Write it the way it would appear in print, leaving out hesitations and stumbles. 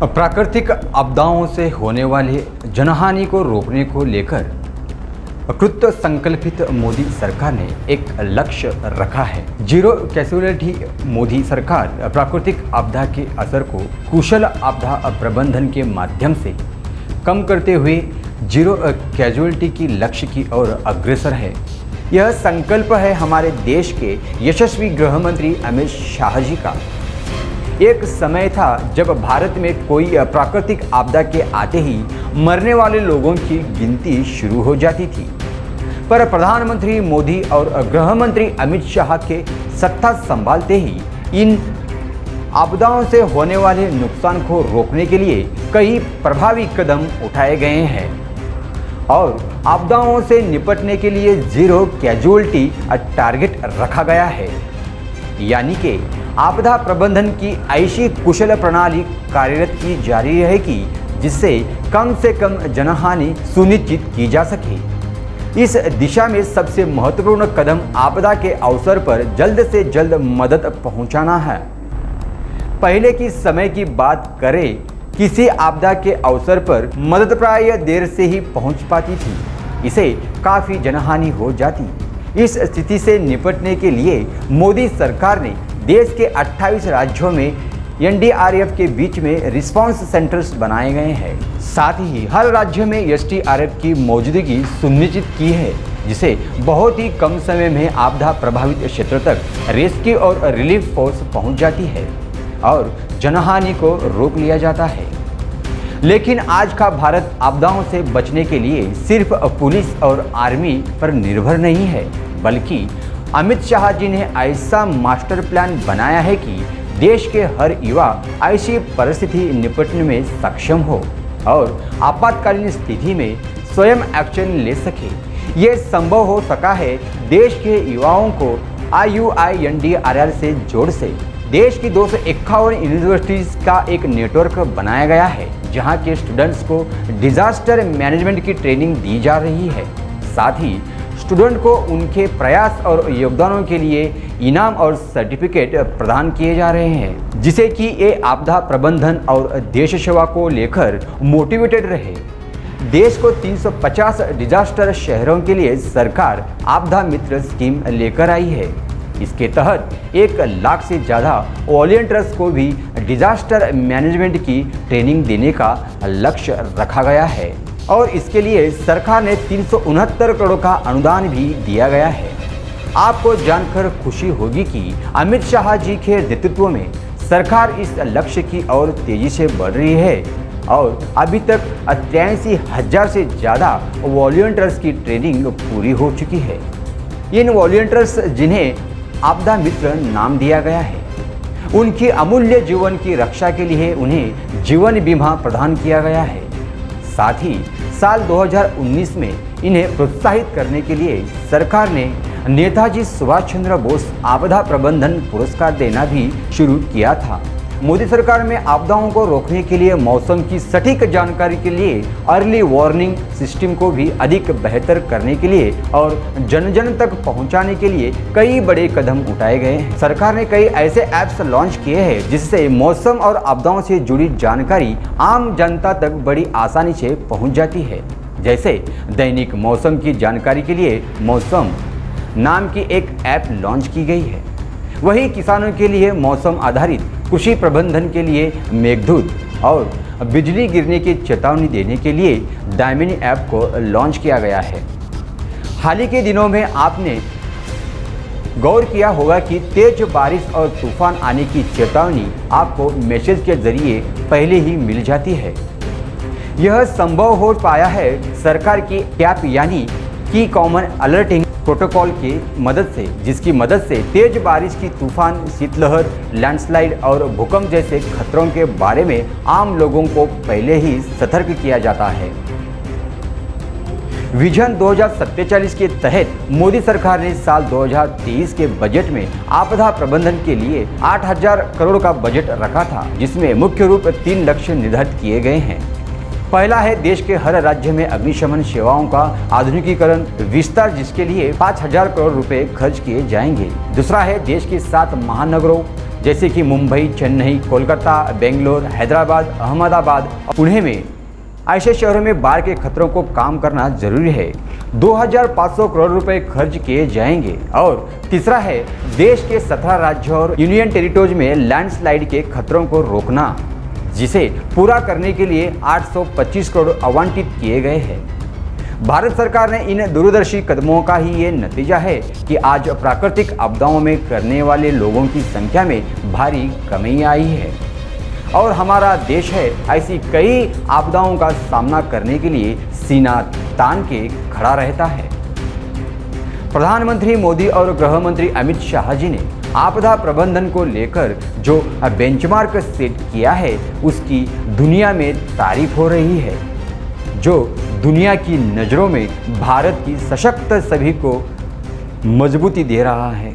प्राकृतिक आपदाओं से होने वाले जनहानि को रोकने को लेकर कृत संकल्पित मोदी सरकार ने एक लक्ष्य रखा है। जीरो कैजुअलिटी मोदी सरकार प्राकृतिक आपदा के असर को कुशल आपदा प्रबंधन के माध्यम से कम करते हुए जीरो कैजुअलिटी की लक्ष्य की ओर अग्रसर है। यह संकल्प है हमारे देश के यशस्वी गृह मंत्री अमित शाह जी का। एक समय था जब भारत में कोई प्राकृतिक आपदा के आते ही मरने वाले लोगों की गिनती शुरू हो जाती थी, पर प्रधानमंत्री मोदी और गृह मंत्री अमित शाह के सत्ता संभालते ही इन आपदाओं से होने वाले नुकसान को रोकने के लिए कई प्रभावी कदम उठाए गए हैं और आपदाओं से निपटने के लिए जीरो कैजुअलिटी टारगेट रखा गया है। यानी कि आपदा प्रबंधन की ऐसी कुशल प्रणाली कार्यरत की जा रही है कि जिससे कम से कम जनहानि सुनिश्चित की जा सके। इस दिशा में सबसे महत्वपूर्ण कदम आपदा के अवसर पर जल्द से जल्द मदद पहुंचाना है। पहले की समय की बात करें, किसी आपदा के अवसर पर मदद प्राय देर से ही पहुंच पाती थी, इसे काफ़ी जनहानि हो जाती। इस स्थिति से निपटने के लिए मोदी सरकार ने देश के 28 राज्यों में एनडीआरएफ के बीच में रिस्पांस सेंटर्स बनाए गए हैं। साथ ही हर राज्य में एसडीआरएफ की मौजूदगी सुनिश्चित की है, जिसे बहुत ही कम समय में आपदा प्रभावित क्षेत्र तक रेस्क्यू और रिलीफ फोर्स पहुंच जाती है और जनहानि को रोक लिया जाता है। लेकिन आज का भारत आपदाओं से बचने के लिए सिर्फ पुलिस और आर्मी पर निर्भर नहीं है, बल्कि अमित शाह जी ने ऐसा मास्टर प्लान बनाया है कि देश के हर युवा ऐसी परिस्थिति निपटने में सक्षम हो और आपातकालीन स्थिति में स्वयं एक्शन ले सके। ये संभव हो सका है देश के युवाओं को IUINDRR से जोड़ से देश की 251 यूनिवर्सिटीज़ का एक नेटवर्क बनाया गया है, जहां के स्टूडेंट्स को डिजास्टर मैनेजमेंट की ट्रेनिंग दी जा रही है। साथ ही स्टूडेंट को उनके प्रयास और योगदानों के लिए इनाम और सर्टिफिकेट प्रदान किए जा रहे हैं, जिसे कि ये आपदा प्रबंधन और देश सेवा को लेकर मोटिवेटेड रहे। देश को 350 डिजास्टर शहरों के लिए सरकार आपदा मित्र स्कीम लेकर आई है। इसके तहत 1 लाख से ज़्यादा वॉलंटियर्स को भी डिजास्टर मैनेजमेंट की ट्रेनिंग देने का लक्ष्य रखा गया है और इसके लिए सरकार ने 369 करोड़ का अनुदान भी दिया गया है। आपको जानकर खुशी होगी कि अमित शाह जी के नेतृत्व में सरकार इस लक्ष्य की ओर तेजी से बढ़ रही है और अभी तक 83,000 से ज़्यादा वॉलंटियर्स की ट्रेनिंग पूरी हो चुकी है। इन वॉलंटियर्स, जिन्हें आपदा मित्र नाम दिया गया है, उनकी अमूल्य जीवन की रक्षा के लिए उन्हें जीवन बीमा प्रदान किया गया है। साथ ही साल 2019 में इन्हें प्रोत्साहित करने के लिए सरकार ने नेताजी सुभाष चंद्र बोस आपदा प्रबंधन पुरस्कार देना भी शुरू किया था। मोदी सरकार में आपदाओं को रोकने के लिए मौसम की सटीक जानकारी के लिए अर्ली वार्निंग सिस्टम को भी अधिक बेहतर करने के लिए और जन जन तक पहुंचाने के लिए कई बड़े कदम उठाए गए हैं। सरकार ने कई ऐसे ऐप्स लॉन्च किए हैं जिससे मौसम और आपदाओं से जुड़ी जानकारी आम जनता तक बड़ी आसानी से पहुंच जाती है। जैसे दैनिक मौसम की जानकारी के लिए मौसम नाम की एक ऐप लॉन्च की गई है। वहीं किसानों के लिए मौसम आधारित कृषि प्रबंधन के लिए मेघदूत और बिजली गिरने की चेतावनी देने के लिए दामिनी ऐप को लॉन्च किया गया है। हाल ही के दिनों में आपने गौर किया होगा कि तेज बारिश और तूफान आने की चेतावनी आपको मैसेज के जरिए पहले ही मिल जाती है। यह संभव हो पाया है सरकार की ऐप यानी की कॉमन अलर्टिंग प्रोटोकॉल की मदद से, जिसकी मदद से तेज बारिश की तूफान, शीतलहर, लैंडस्लाइड और भूकंप जैसे खतरों के बारे में आम लोगों को पहले ही सतर्क किया जाता है। विजन 2047 के तहत मोदी सरकार ने साल 2023 के बजट में आपदा प्रबंधन के लिए 8,000 करोड़ का बजट रखा था, जिसमें मुख्य रूप 3 लक्ष्य निर्धारित किए गए हैं। पहला है देश के हर राज्य में अग्निशमन सेवाओं का आधुनिकीकरण विस्तार, जिसके लिए 5,000 करोड़ रुपए खर्च किए जाएंगे। दूसरा है देश के 7 महानगरों जैसे कि मुंबई, चेन्नई, कोलकाता, बेंगलोर, हैदराबाद, अहमदाबाद और पुणे में ऐसे शहरों में बाढ़ के खतरों को कम करना जरूरी है। 2500 करोड़ रुपए खर्च किए जाएंगे। और तीसरा है देश के 17 राज्यों और यूनियन टेरिटोरीज में लैंडस्लाइड के खतरों को रोकना, जिसे पूरा करने के लिए 825 करोड़ आवंटित किए गए हैं। भारत सरकार ने इन दूरदर्शी कदमों का ही ये नतीजा है कि आज प्राकृतिक आपदाओं में करने वाले लोगों की संख्या में भारी कमी आई है और हमारा देश है ऐसी कई आपदाओं का सामना करने के लिए सीना तान के खड़ा रहता है। प्रधानमंत्री मोदी और गृह मंत्री अमित शाह जी ने आपदा प्रबंधन को लेकर जो बेंचमार्क सेट किया है उसकी दुनिया में तारीफ हो रही है, जो दुनिया की नज़रों में भारत की सशक्त छवि को मजबूती दे रहा है।